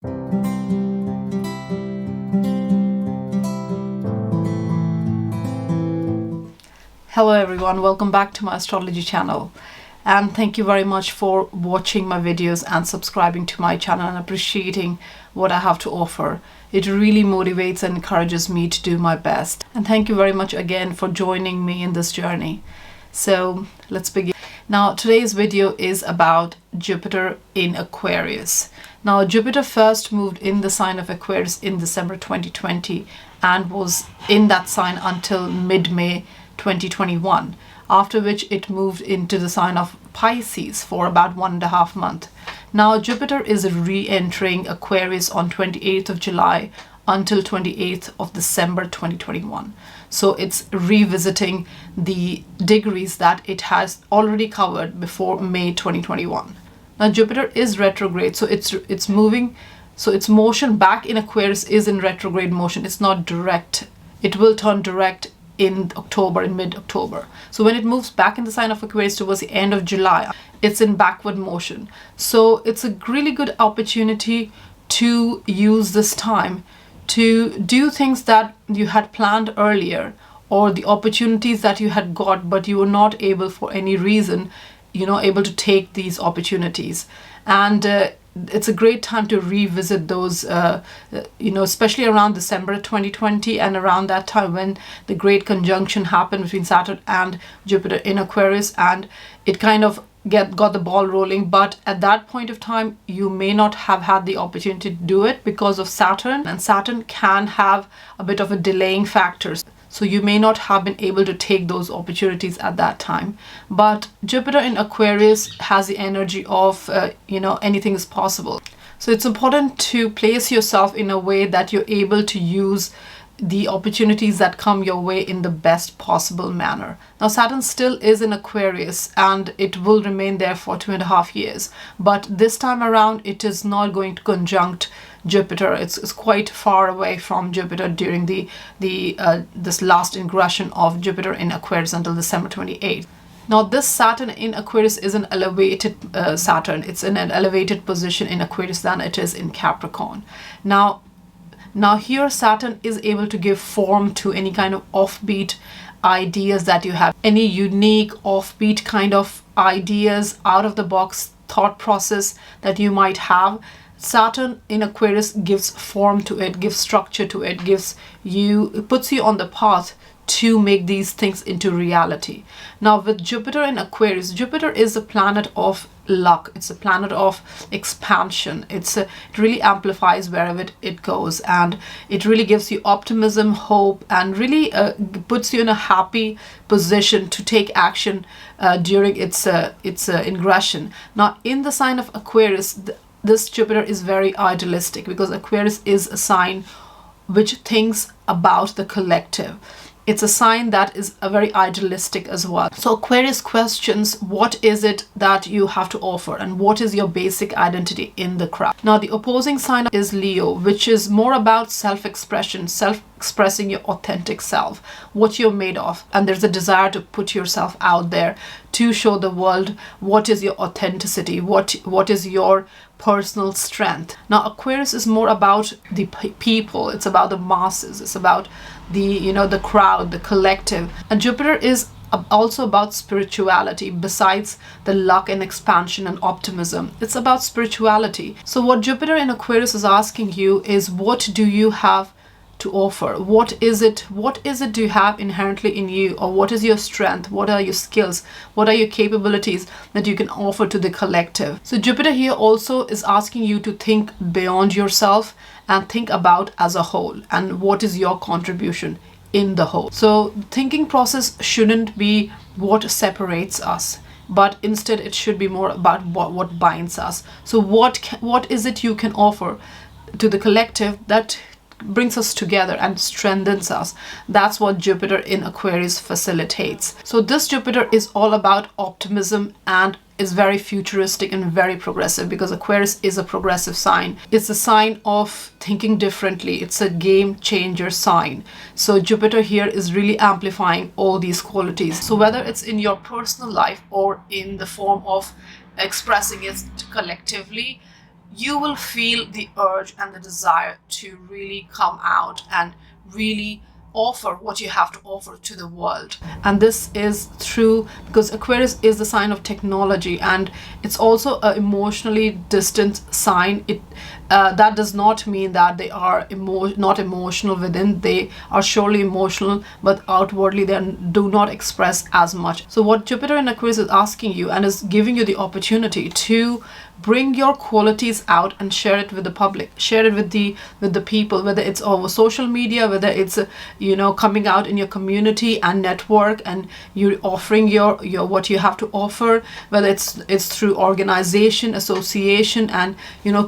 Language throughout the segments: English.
Hello everyone, welcome back to my astrology channel, and thank you very much for watching my videos and subscribing to my channel and appreciating what I have to offer. It really motivates and encourages me to do my best, and thank you very much again for joining me in this journey. So let's begin. Now today's video is about Jupiter in Aquarius. Now Jupiter first moved in the sign of Aquarius in December 2020 and was in that sign until mid-May 2021, after which it moved into the sign of Pisces for about 1.5 months. Now Jupiter is re-entering Aquarius on 28th of July until 28th of December 2021. So it's revisiting the degrees that it has already covered before May 2021. Now Jupiter is retrograde, so it's moving, so its motion back in Aquarius is in retrograde motion. It's not direct. It will turn direct in October, in mid-October. So when it moves back in the sign of Aquarius towards the end of July, it's in backward motion. So it's a really good opportunity to use this time to do things that you had planned earlier, or the opportunities that you had got but you were not able for any reason, able to take these opportunities. And it's a great time to revisit those, especially around December 2020 and around that time when the great conjunction happened between Saturn and Jupiter in Aquarius, and it kind of got the ball rolling. But at that point of time, you may not have had the opportunity to do it because of Saturn, and Saturn can have a bit of a delaying factor. So you may not have been able to take those opportunities at that time. But Jupiter in Aquarius has the energy of, anything is possible. So it's important to place yourself in a way that you're able to use the opportunities that come your way in the best possible manner. Now Saturn still is in Aquarius and it will remain there for 2.5 years. But this time around, it is not going to conjunct Jupiter. It's quite far away from Jupiter during this last ingression of Jupiter in Aquarius until December 28th. Now this Saturn in Aquarius is an elevated Saturn. It's in an elevated position in Aquarius than it is in Capricorn. Now here Saturn is able to give form to any kind of offbeat ideas that you have, any unique offbeat kind of ideas, out of the box thought process that you might have. Saturn in Aquarius gives form to it, gives structure to it, it puts you on the path to make these things into reality. Now with Jupiter in Aquarius, Jupiter is a planet of luck. It's a planet of expansion. It really amplifies wherever it goes, and it really gives you optimism, hope, and really puts you in a happy position to take action during its ingression. Now in the sign of Aquarius, this Jupiter is very idealistic because Aquarius is a sign which thinks about the collective. It's a sign that is a very idealistic as well. So Aquarius questions what is it that you have to offer and what is your basic identity in the crowd. Now the opposing sign is Leo, which is more about self-expression, expressing your authentic self, what you're made of, and there's a desire to put yourself out there to show the world what is your authenticity, what is your personal strength. Now Aquarius is more about the people, it's about the masses, it's about the crowd, the collective. And Jupiter is also about spirituality. Besides the luck and expansion and optimism, it's about spirituality. So what Jupiter in Aquarius is asking you is, what do you have to offer? What is it do you have inherently in you, or what is your strength? What are your skills? What are your capabilities that you can offer to the collective? So Jupiter here also is asking you to think beyond yourself and think about as a whole, and what is your contribution in the whole. So the thinking process shouldn't be what separates us, but instead it should be more about what binds us. So what is it you can offer to the collective that brings us together and strengthens us? That's what Jupiter in Aquarius facilitates. So this Jupiter is all about optimism and is very futuristic and very progressive, because Aquarius is a progressive sign. It's a sign of thinking differently. It's a game changer sign. So Jupiter here is really amplifying all these qualities. So whether it's in your personal life or in the form of expressing it collectively, you will feel the urge and the desire to really come out and really offer what you have to offer to the world. And this is true because Aquarius is the sign of technology, and it's also an emotionally distant sign. That does not mean that they are not emotional within. They are surely emotional, but outwardly they do not express as much. So what Jupiter in Aquarius is asking you and is giving you the opportunity to bring your qualities out and share it with the public, share it with the people, whether it's over social media, whether it's coming out in your community and network, and you're offering your what you have to offer, whether it's through organization, association, and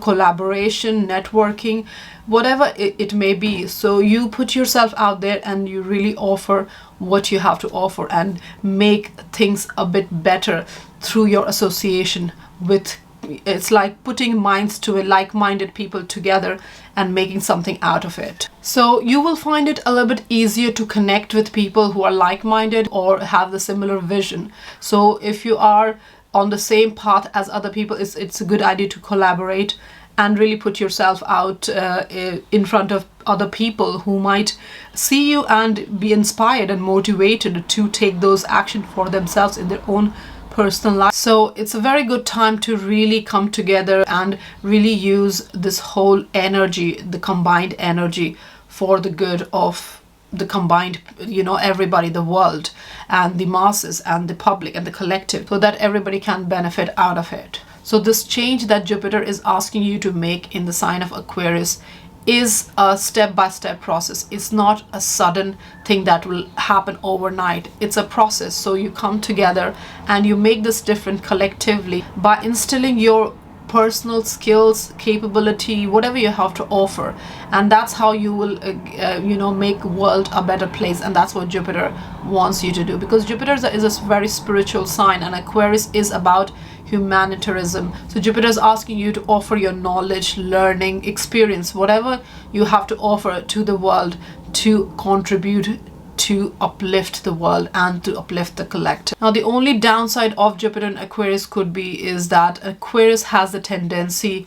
collaboration, networking, whatever it may be. So you put yourself out there and you really offer what you have to offer and make things a bit better through your association with. It's like putting minds to a like-minded people together and making something out of it. So you will find it a little bit easier to connect with people who are like-minded or have the similar vision. So if you are on the same path as other people, it's a good idea to collaborate and really put yourself out in front of other people who might see you and be inspired and motivated to take those actions for themselves in their own personal life. So it's a very good time to really come together and really use this whole energy, the combined energy, for the good of the combined, everybody, the world, and the masses, and the public, and the collective, so that everybody can benefit out of it. So this change that Jupiter is asking you to make in the sign of Aquarius is a step-by-step process. It's not a sudden thing that will happen overnight. It's a process. So you come together and you make this different collectively by instilling your personal skills, capability, whatever you have to offer, and that's how you will make world a better place. And that's what Jupiter wants you to do, because Jupiter is a very spiritual sign, and Aquarius is about humanitarianism. So Jupiter is asking you to offer your knowledge, learning, experience, whatever you have to offer to the world to contribute to uplift the world and to uplift the collective. Now, the only downside of Jupiter in Aquarius could be is that Aquarius has the tendency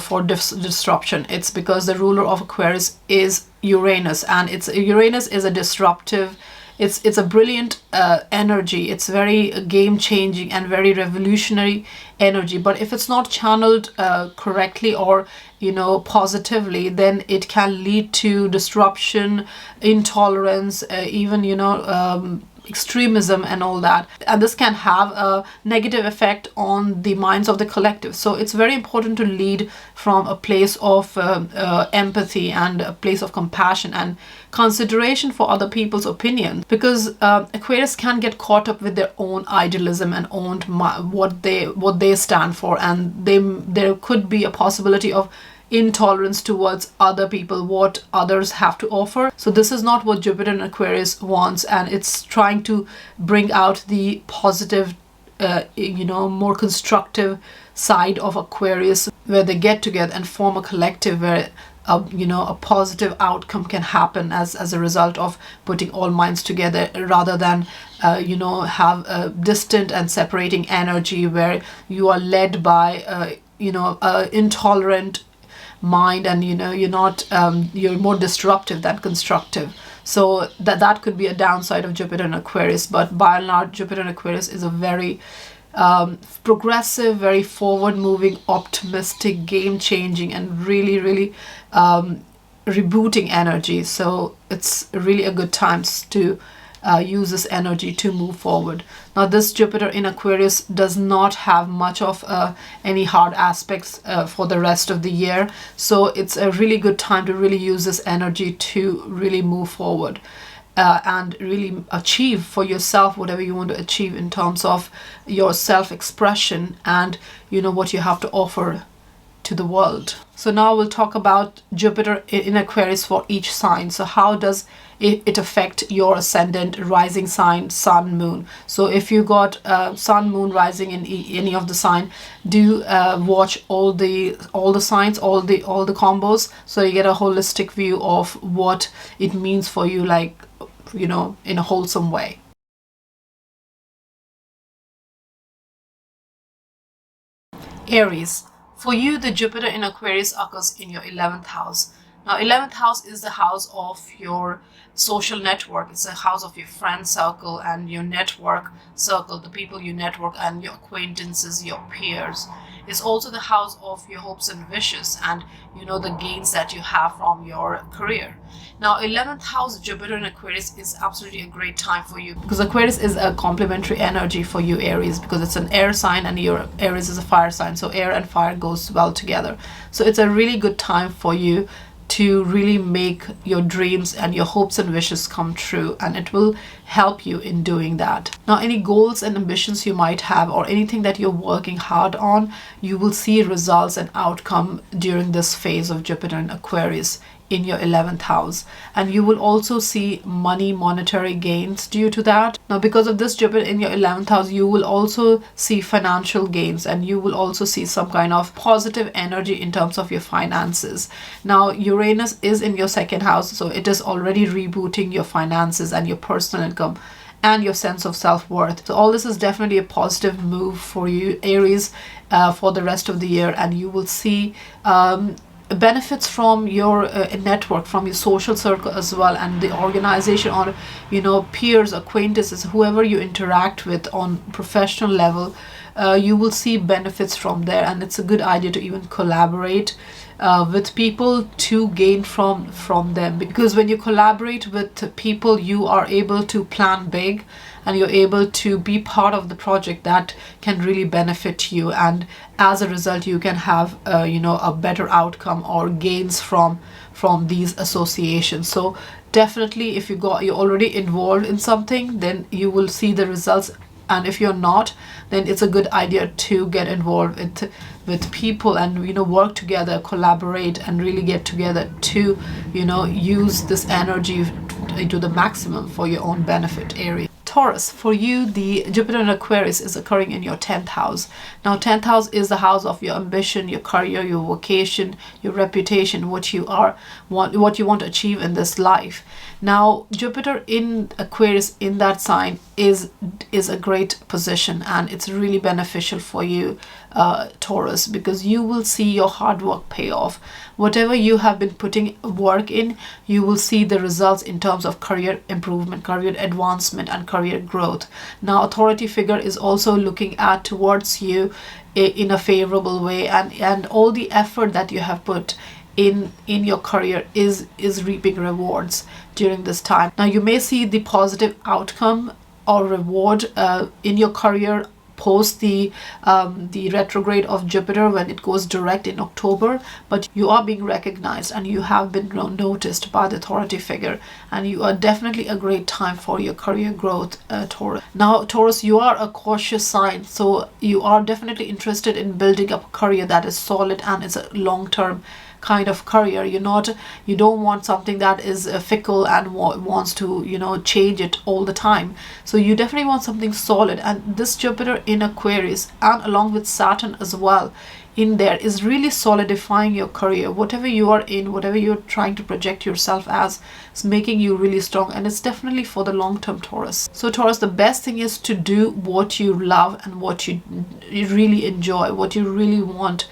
for disruption. It's because the ruler of Aquarius is Uranus, and Uranus is a disruptive. It's a brilliant energy. It's very game-changing and very revolutionary energy. But if it's not channeled correctly or positively, then it can lead to disruption, intolerance, even extremism and all that. And this can have a negative effect on the minds of the collective. So it's very important to lead from a place of empathy and a place of compassion and consideration for other people's opinions, because Aquarius can get caught up with their own idealism and own what they stand for, and there could be a possibility of intolerance towards other people, what others have to offer. So this is not what Jupiter in Aquarius wants, and it's trying to bring out the positive, more constructive side of Aquarius, where they get together and form a collective where a positive outcome can happen as a result of putting all minds together, rather than have a distant and separating energy where you are led by intolerant mind, and you're more disruptive than constructive. So that could be a downside of Jupiter in Aquarius. But by and large, Jupiter in Aquarius is a very progressive, very forward-moving, optimistic, game-changing, and really, really rebooting energy. So it's really a good time to use this energy to move forward. Now, this Jupiter in Aquarius does not have much of any hard aspects for the rest of the year. So it's a really good time to really use this energy to really move forward and really achieve for yourself whatever you want to achieve in terms of your self-expression and what you have to offer to the world. So now we'll talk about Jupiter in Aquarius for each sign. So how does it affect your ascendant, rising sign, sun, moon? So if you got sun, moon, rising in any of the sign, do watch all the signs, all the combos, so you get a holistic view of what it means for you, like in a wholesome way. Aries. For you, the Jupiter in Aquarius occurs in your 11th house. Now, 11th house is the house of your social network. It's a house of your friend circle and your network circle, the people you network and your acquaintances, your peers. It's also the house of your hopes and wishes and, the gains that you have from your career. Now, 11th house Jupiter in Aquarius is absolutely a great time for you, because Aquarius is a complementary energy for you, Aries, because it's an air sign and your Aries is a fire sign. So air and fire goes well together. So it's a really good time for you to really make your dreams and your hopes and wishes come true, and it will help you in doing that. Now, any goals and ambitions you might have or anything that you're working hard on, you will see results and outcome during this phase of Jupiter in Aquarius in your 11th house, and you will also see monetary gains due to that. Now, because of this Jupiter in your 11th house, you will also see financial gains, and you will also see some kind of positive energy in terms of your finances. Now, Uranus is in your 2nd house, so it is already rebooting your finances and your personal income and your sense of self-worth. So all this is definitely a positive move for you, Aries, for the rest of the year, and you will see benefits from your network, from your social circle as well, and the organization, or peers, acquaintances, whoever you interact with on professional level. You will see benefits from there, and it's a good idea to even collaborate with people to gain from them, because when you collaborate with people, you are able to plan big and you're able to be part of the project that can really benefit you, and as a result you can have a better outcome or gains from these associations. So definitely, if you're already involved in something, then you will see the results, and if you're not, then it's a good idea to get involved with people and work together, collaborate, and really get together to use this energy to the maximum for your own benefit, Aries. Taurus, for you, the Jupiter in Aquarius is occurring in your 10th house. Now, 10th house is the house of your ambition, your career, your vocation, your reputation, what you want to achieve in this life. Now, Jupiter in Aquarius in that sign is a great position, and it's really beneficial for you, Taurus, because you will see your hard work pay off. Whatever you have been putting work in, you will see the results in terms of career improvement, career advancement, and career growth. Now, authority figure is also looking towards you in a favorable way, and all the effort that you have put in your career is reaping rewards during this time. Now, you may see the positive outcome or reward in your career post the retrograde of Jupiter when it goes direct in October, but you are being recognized and you have been noticed by the authority figure, and you are definitely a great time for your career growth, Taurus. Now, Taurus, you are a cautious sign, so you are definitely interested in building up a career that is solid and is a long-term kind of career. You don't want something that is fickle and wants to change it all the time. So you definitely want something solid, and this Jupiter in Aquarius, and along with Saturn as well in there, is really solidifying your career. Whatever you are in, whatever you're trying to project yourself as, is making you really strong, and it's definitely for the long term, Taurus. So Taurus, the best thing is to do what you love and what you really enjoy, what you really want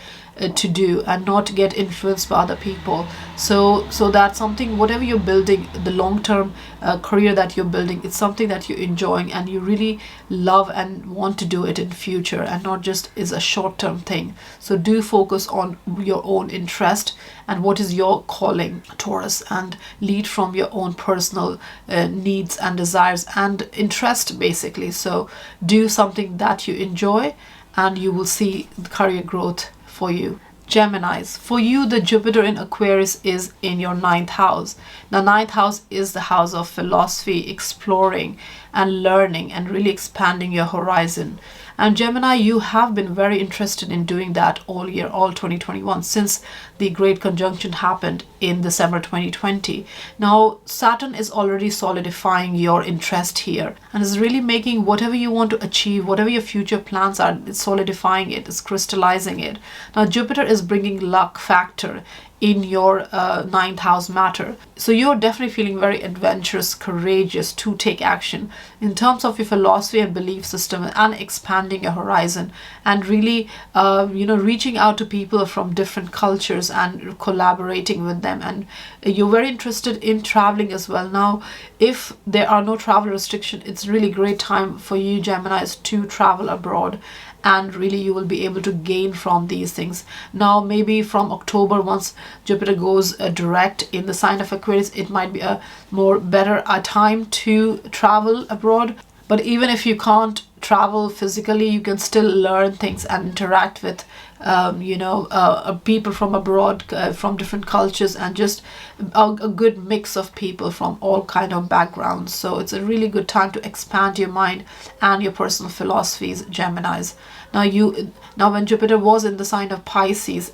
to do, and not get influenced by other people. So that's something, whatever you're building, the long-term career that you're building, it's something that you're enjoying and you really love and want to do it in future, and not just is a short-term thing. So do focus on your own interest and what is your calling, Taurus, and lead from your own personal needs and desires and interest, basically. So do something that you enjoy, and you will see the career growth for you. Geminis, for you, the Jupiter in Aquarius is in your 9th house. Now, 9th house is the house of philosophy, exploring and learning and really expanding your horizon. And Gemini, you have been very interested in doing that all year, all 2021, since the great conjunction happened in December 2020. Now, Saturn is already solidifying your interest here and is really making whatever you want to achieve, whatever your future plans are, it's solidifying it, it's crystallizing it. Now, Jupiter is bringing luck factor in your ninth house matter. So you're definitely feeling very adventurous, courageous to take action in terms of your philosophy and belief system, and expanding your horizon, and really reaching out to people from different cultures and collaborating with them. And you're very interested in traveling as well. Now, if there are no travel restrictions, it's really great time for you Geminis to travel abroad, and really you will be able to gain from these things. Now maybe from October, once Jupiter goes direct in the sign of Aquarius, it might be a more better time to travel abroad. But even if you can't travel physically, you can still learn things and interact with people from abroad, from different cultures, and just a good mix of people from all kind of backgrounds. So it's a really good time to expand your mind and your personal philosophies, Geminis. Now when Jupiter was in the sign of Pisces,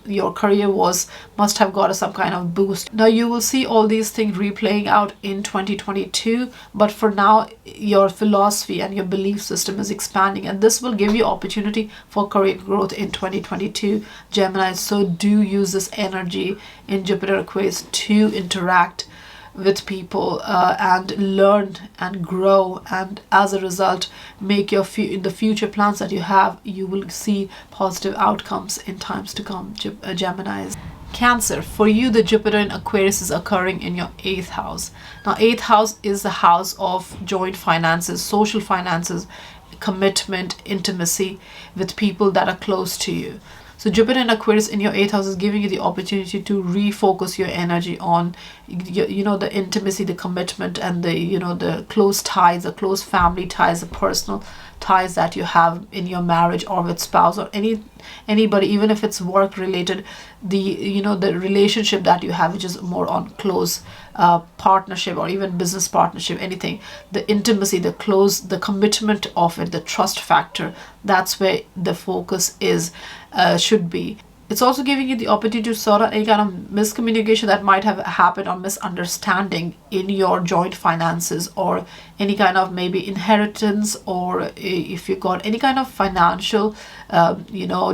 your career must have got some kind of boost. Now you will see all these things replaying out in 2022, but for now your philosophy and your belief system is expanding, and this will give you opportunity for career growth in 2022, Gemini. So do use this energy in Jupiter Aquarius to interact with people and learn and grow, and as a result make your the future plans that you have, you will see positive outcomes in times to come, Geminis. Cancer, for you the Jupiter in Aquarius is occurring in your 8th house. Now 8th house is the house of joint finances, social finances, commitment, intimacy with people that are close to you. So Jupiter in Aquarius in your 8th house is giving you the opportunity to refocus your energy on the intimacy, the commitment, and the close ties, the close family ties, the personal ties that you have in your marriage or with spouse or anybody, even if it's work related, the relationship that you have, which is more on close partnership or even business partnership, anything, the intimacy, the commitment of it, the trust factor, that's where the focus should be. It's also giving you the opportunity to sort out any kind of miscommunication that might have happened, or misunderstanding in your joint finances, or any kind of maybe inheritance, or if you got any kind of financial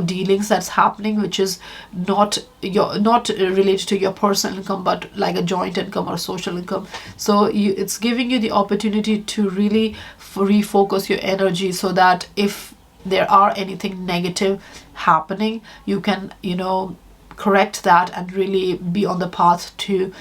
dealings that's happening, which is not related to your personal income, but like a joint income or social income. So it's giving you the opportunity to really refocus your energy, so that if there are anything negative happening, you can correct that and really be on the path to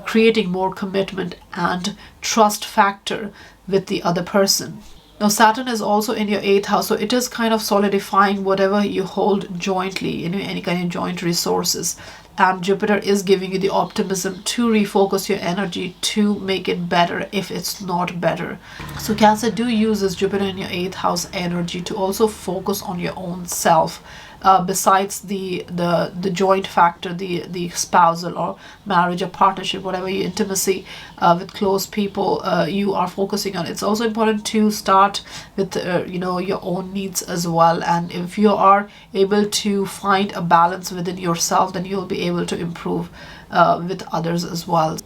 creating more commitment and trust factor with the other person. Now Saturn is also in your 8th house, so it is kind of solidifying whatever you hold jointly, any kind of joint resources. And Jupiter is giving you the optimism to refocus your energy to make it better if it's not better. So Cancer, do use this Jupiter in your 8th house energy to also focus on your own self. Besides the joint factor, the spousal or marriage or partnership, whatever your intimacy with close people you are focusing on, it's also important to start with your own needs as well. And if you are able to find a balance within yourself, then you'll be able to improve with others as well.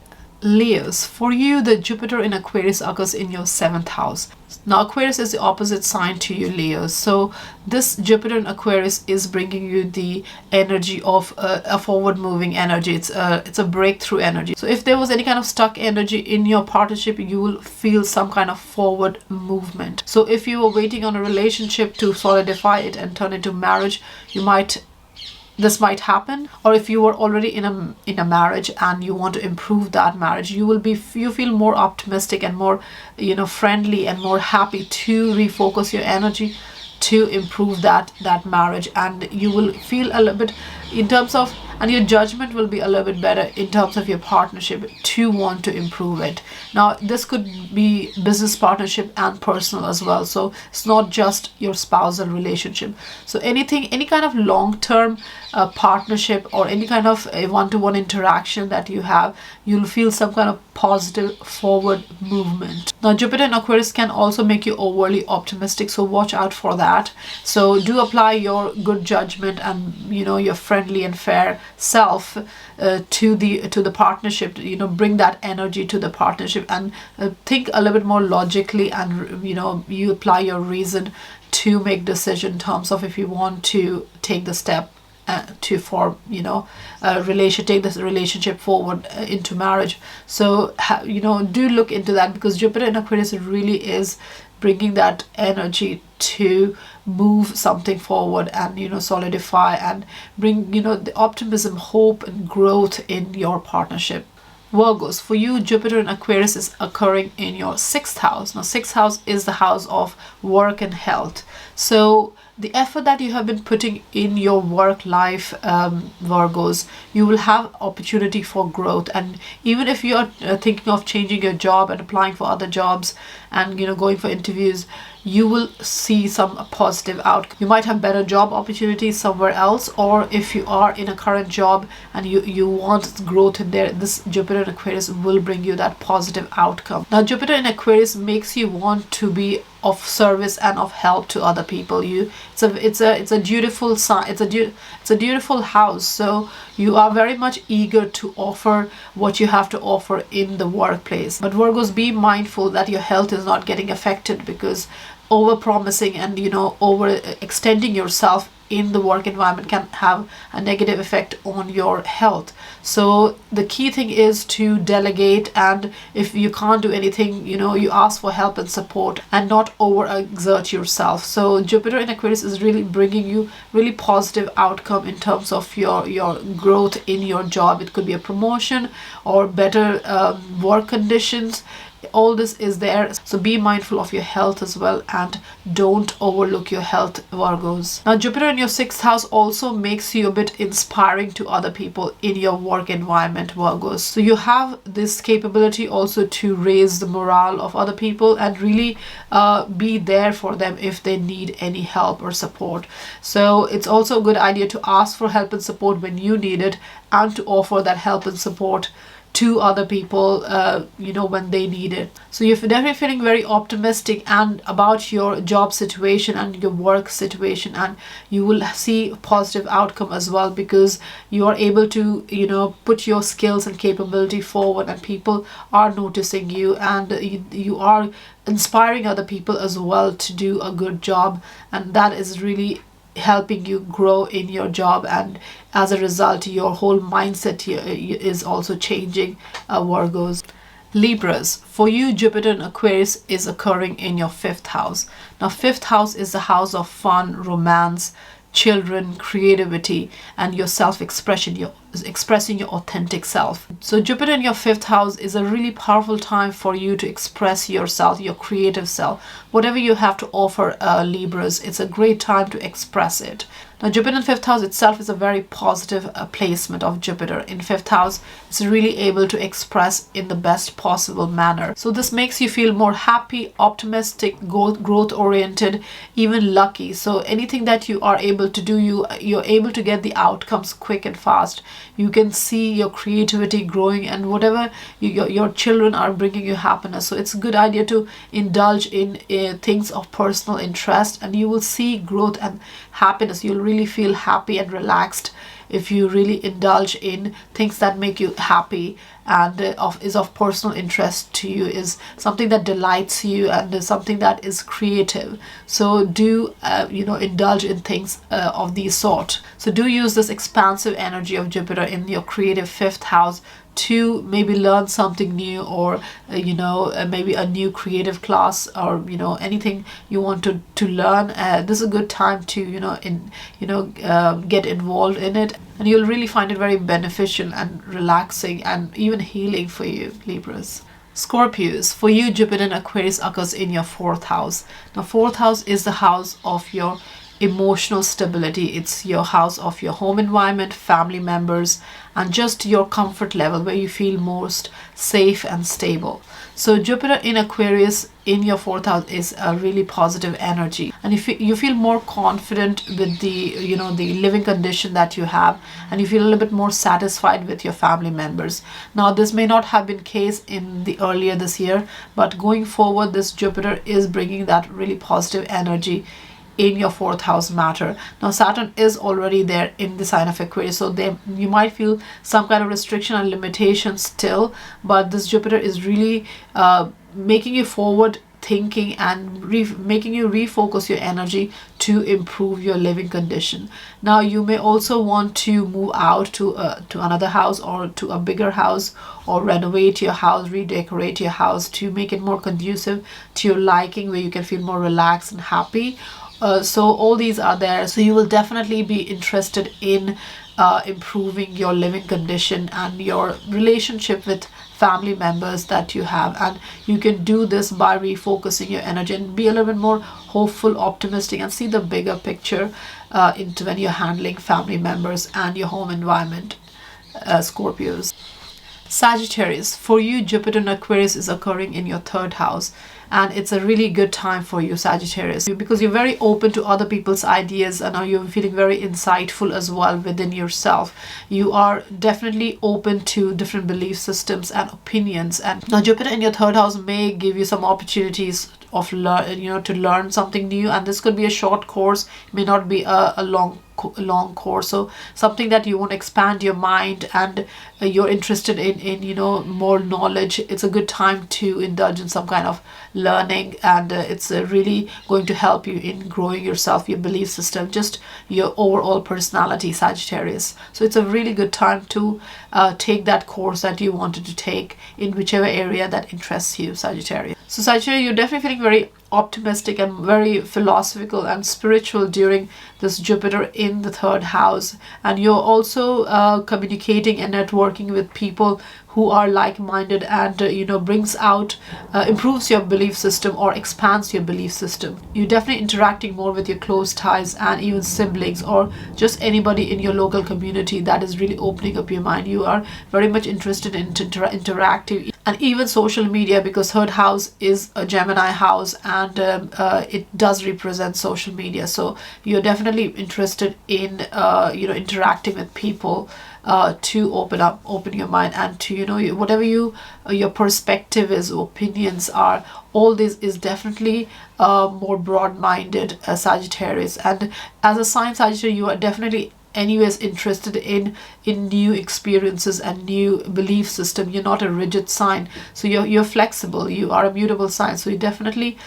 Leos, for you the Jupiter in Aquarius occurs in your 7th house. Now Aquarius is the opposite sign to you, Leos. So this Jupiter in Aquarius is bringing you the energy of a forward moving energy. It's a breakthrough energy. So if there was any kind of stuck energy in your partnership, you will feel some kind of forward movement. So if you were waiting on a relationship to solidify it and turn into marriage, this might happen. Or if you were already in a marriage and you want to improve that marriage, you feel more optimistic and more friendly and more happy to refocus your energy to improve that marriage, and you will feel a little bit in terms of, and your judgment will be a little bit better in terms of your partnership to want to improve it. Now this could be business partnership and personal as well, so it's not just your spousal relationship. So any kind of long-term partnership or any kind of a one-to-one interaction that you have, you'll feel some kind of positive forward movement. Now Jupiter in Aquarius can also make you overly optimistic, so watch out for that. So do apply your good judgment and your friendly and fair self to the partnership. Bring that energy to the partnership and think a little bit more logically, and you apply your reason to make decision in terms of if you want to take the step to form, a relation, take this relationship forward into marriage. So do look into that, because Jupiter in Aquarius really is bringing that energy to move something forward and solidify and bring the optimism, hope and growth in your partnership. Virgos, for you, Jupiter in Aquarius is occurring in your 6th house. Now, 6th house is the house of work and health. So the effort that you have been putting in your work life, Virgos, you will have opportunity for growth. And even if you are thinking of changing your job and applying for other jobs and going for interviews, you will see some positive outcome. You might have better job opportunities somewhere else, or if you are in a current job and you want growth in there, this Jupiter in Aquarius will bring you that positive outcome. Now, Jupiter in Aquarius makes you want to be of service and of help to other people. It's a dutiful sign. It's a dutiful house. So you are very much eager to offer what you have to offer in the workplace. But Virgos, be mindful that your health is not getting affected, because over promising and over extending yourself in the work environment can have a negative effect on your health. So the key thing is to delegate, and if you can't do anything, you ask for help and support and not overexert yourself. So Jupiter in Aquarius is really bringing you really positive outcome in terms of your growth in your job. It could be a promotion or better work conditions. All this is there, so be mindful of your health as well, and don't overlook your health, Virgos. Now, Jupiter in your 6th house also makes you a bit inspiring to other people in your work environment, Virgos. So you have this capability also to raise the morale of other people and really be there for them if they need any help or support. So it's also a good idea to ask for help and support when you need it, and to offer that help and support to other people when they need it. So you're definitely feeling very optimistic and about your job situation and your work situation, and you will see positive outcome as well, because you are able to put your skills and capability forward, and people are noticing you, and you are inspiring other people as well to do a good job, and that is really helping you grow in your job, and as a result your whole mindset here is also changing, Virgos. Libras, for you, Jupiter in Aquarius is occurring in your 5th house. Now, 5th house is the house of fun, romance, children, creativity, and your self-expression, your expressing your authentic self. So Jupiter in your 5th house is a really powerful time for you to express yourself, your creative self. Whatever you have to offer, Libras, it's a great time to express it. Now, Jupiter in 5th house itself is a very positive placement of Jupiter in 5th house. It's really able to express in the best possible manner. So this makes you feel more happy, optimistic, growth oriented, even lucky. So anything that you are able to do, you're able to get the outcomes quick and fast. You can see your creativity growing, and whatever your children are bringing you happiness. So it's a good idea to indulge in things of personal interest, and you will see growth and happiness. You'll really feel happy and relaxed if you really indulge in things that make you happy and is of personal interest to you, is something that delights you, and is something that is creative. So do indulge in things of these sort. So do use this expansive energy of Jupiter in your creative 5th house to maybe learn something new, or maybe a new creative class, or anything you want to learn. This is a good time to get involved in it, and you'll really find it very beneficial and relaxing and even healing for you, Libras. Scorpios, for you, Jupiter in Aquarius occurs in your 4th house. Now, 4th house is the house of your emotional stability. It's your house of your home environment, family members, and just your comfort level, where you feel most safe and stable. So Jupiter in Aquarius in your 4th house is a really positive energy, and you feel more confident with the the living condition that you have, and you feel a little bit more satisfied with your family members. Now, this may not have been case in the earlier this year, but going forward, this Jupiter is bringing that really positive energy in your 4th house matter. Now, Saturn is already there in the sign of Aquarius, so you might feel some kind of restriction and limitation still, but this Jupiter is really making you forward thinking and making you refocus your energy to improve your living condition. Now you may also want to move out to another house, or to a bigger house, or renovate your house, redecorate your house to make it more conducive to your liking, where you can feel more relaxed and happy. So all these are there. So you will definitely be interested in improving your living condition and your relationship with family members that you have, and you can do this by refocusing your energy and be a little bit more hopeful, optimistic, and see the bigger picture into when you're handling family members and your home environment, Scorpios. Sagittarius, for you, Jupiter in Aquarius is occurring in your third house, and it's a really good time for you, Sagittarius, because you're very open to other people's ideas, and now you're feeling very insightful as well within yourself. You are definitely open to different belief systems and opinions, and now Jupiter in your third house may give you some opportunities of to learn something new, and this could be a short course, may not be a long course, so something that you want to expand your mind, and you're interested in more knowledge. It's a good time to indulge in some kind of learning, and it's really going to help you in growing yourself, your belief system, just your overall personality, Sagittarius. So it's a really good time to take that course that you wanted to take in whichever area that interests you, Sagittarius. So Sagittarius, you're definitely feeling very optimistic and very philosophical and spiritual during this Jupiter in the third house, and you're also communicating and networking with people who are like-minded, and brings out improves your belief system or expands your belief system. You're definitely interacting more with your close ties and even siblings, or just anybody in your local community that is really opening up your mind. You are very much interested in interactive and even social media, because third house is a Gemini house, and it does represent social media. So you're definitely interested in interacting with people to open your mind, and to whatever your perspective is, opinions are, all this is definitely more broad-minded, Sagittarius. And as a sign, Sagittarius, you are definitely anyways interested in new experiences and new belief system. You're not a rigid sign, so you're flexible, you are a mutable sign, so you're definitely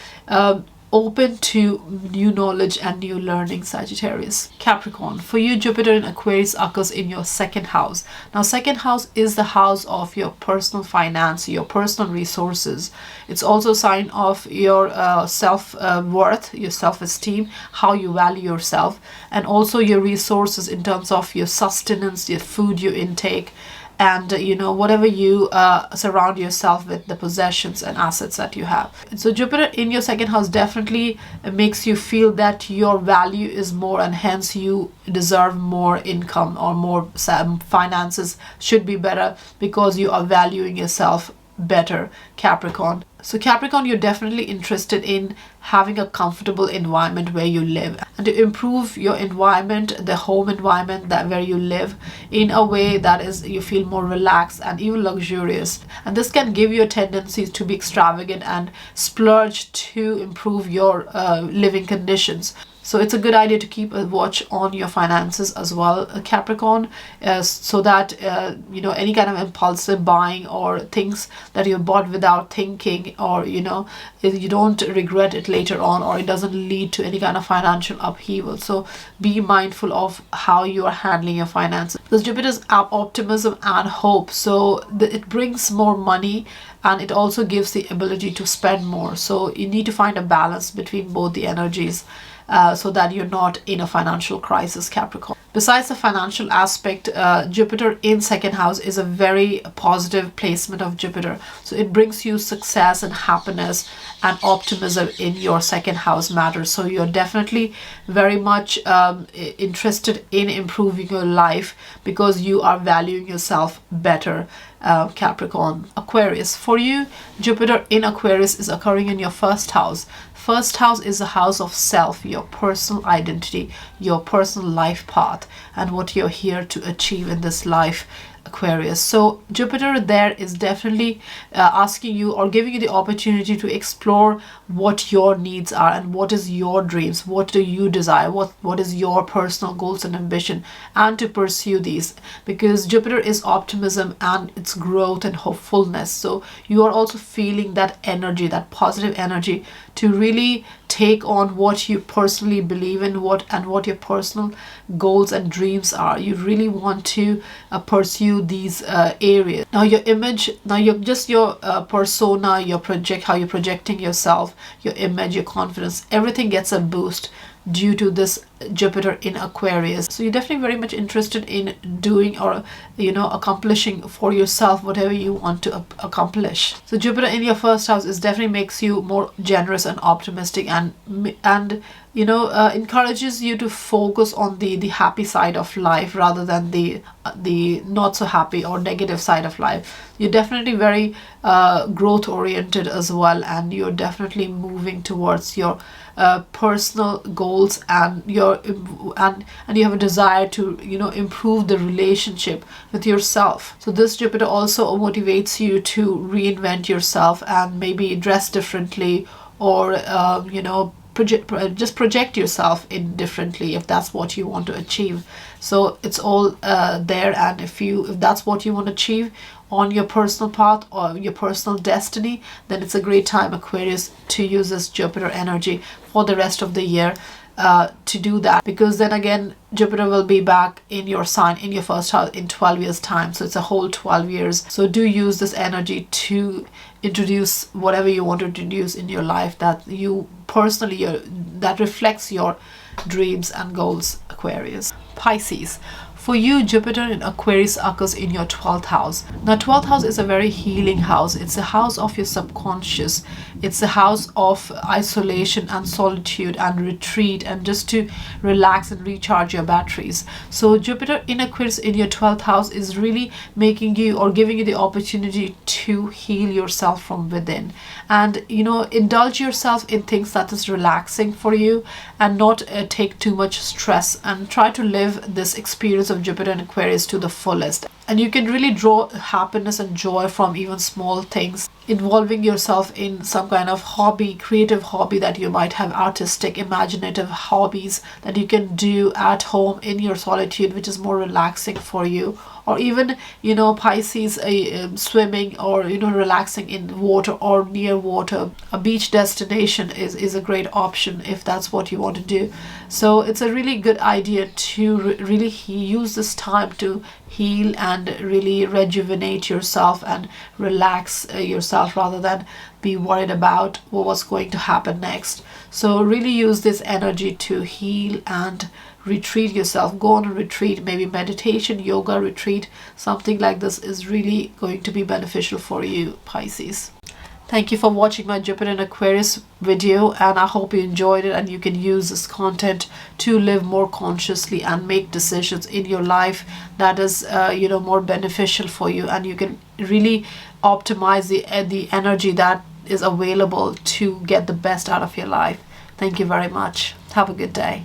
open to new knowledge and new learning, Sagittarius. Capricorn, for you, Jupiter in Aquarius occurs in your second house. Now, second house is the house of your personal finance, your personal resources. It's also a sign of your self-worth, your self-esteem, how you value yourself, and also your resources in terms of your sustenance, your food you intake, and whatever you surround yourself with, the possessions and assets that you have. And so Jupiter in your second house definitely makes you feel that your value is more, and hence you deserve more income, or more finances should be better, because you are valuing yourself better, Capricorn. So Capricorn, you're definitely interested in having a comfortable environment where you live, and to improve your environment, the home environment that where you live, in a way that is you feel more relaxed and even luxurious. And this can give you a tendency to be extravagant and splurge to improve your living conditions. So it's a good idea to keep a watch on your finances as well, Capricorn, so that any kind of impulsive buying or things that you bought without thinking, or you don't regret it later on, or it doesn't lead to any kind of financial upheaval. So be mindful of how you are handling your finances, because Jupiter's optimism and hope, so it brings more money, and it also gives the ability to spend more. So you need to find a balance between both the energies, so that you're not in a financial crisis, Capricorn. Besides the financial aspect, Jupiter in second house is a very positive placement of Jupiter. So it brings you success and happiness and optimism in your second house matters. So you're definitely very much interested in improving your life, because you are valuing yourself better, Capricorn. Aquarius, for you, Jupiter in Aquarius is occurring in your first house. First house is a house of self, your personal identity, your personal life path, and what you're here to achieve in this life. Aquarius. So Jupiter there is definitely asking you or giving you the opportunity to explore what your needs are and what is your dreams, what do you desire, what is your personal goals and ambition, and to pursue these, because Jupiter is optimism and it's growth and hopefulness. So you are also feeling that energy, that positive energy, to really take on what you personally believe in, what your personal goals and dreams are. You really want to pursue these areas. Now your image, now your persona, how you're projecting yourself, your image, your confidence, everything gets a boost due to this Jupiter in Aquarius. So you're definitely very much interested in doing or accomplishing for yourself whatever you want to accomplish. So Jupiter in your first house is definitely makes you more generous and optimistic, and encourages you to focus on the happy side of life rather than the not so happy or negative side of life. You're definitely very growth oriented as well, and you're definitely moving towards your personal goals, and you have a desire to improve the relationship with yourself. So this Jupiter also motivates you to reinvent yourself and maybe dress differently, or project yourself in differently if that's what you want to achieve. So it's all there, and if that's what you want to achieve on your personal path or your personal destiny, then it's a great time, Aquarius, to use this Jupiter energy for the rest of the year to do that, because then again Jupiter will be back in your sign, in your first house, in 12 years time. So it's a whole 12 years. So do use this energy to introduce whatever you want to introduce in your life that you personally that reflects your dreams and goals, Aquarius. Pisces. For you, Jupiter in Aquarius occurs in your 12th house. Now, 12th house is a very healing house. It's a house of your subconscious. It's a house of isolation and solitude and retreat, and just to relax and recharge your batteries. So Jupiter in Aquarius in your 12th house is really making you or giving you the opportunity to heal yourself from within, and indulge yourself in things that is relaxing for you, and not take too much stress, and try to live this experience of Jupiter in Aquarius to the fullest. And you can really draw happiness and joy from even small things, involving yourself in some kind of hobby, creative hobby that you might have, artistic, imaginative hobbies that you can do at home in your solitude, which is more relaxing for you. Or even Pisces, swimming, or relaxing in water or near water. A beach destination is a great option if that's what you want to do. So it's a really good idea to really use this time to heal and really rejuvenate yourself and relax yourself, rather than be worried about what's going to happen next. So really use this energy to heal and retreat yourself. Go on a retreat, maybe meditation, yoga retreat. Something like this is really going to be beneficial for you, Pisces. Thank you for watching my Jupiter in Aquarius video, and I hope you enjoyed it and you can use this content to live more consciously and make decisions in your life that is more beneficial for you, and you can really optimize the energy that is available to get the best out of your life. Thank you very much. Have a good day.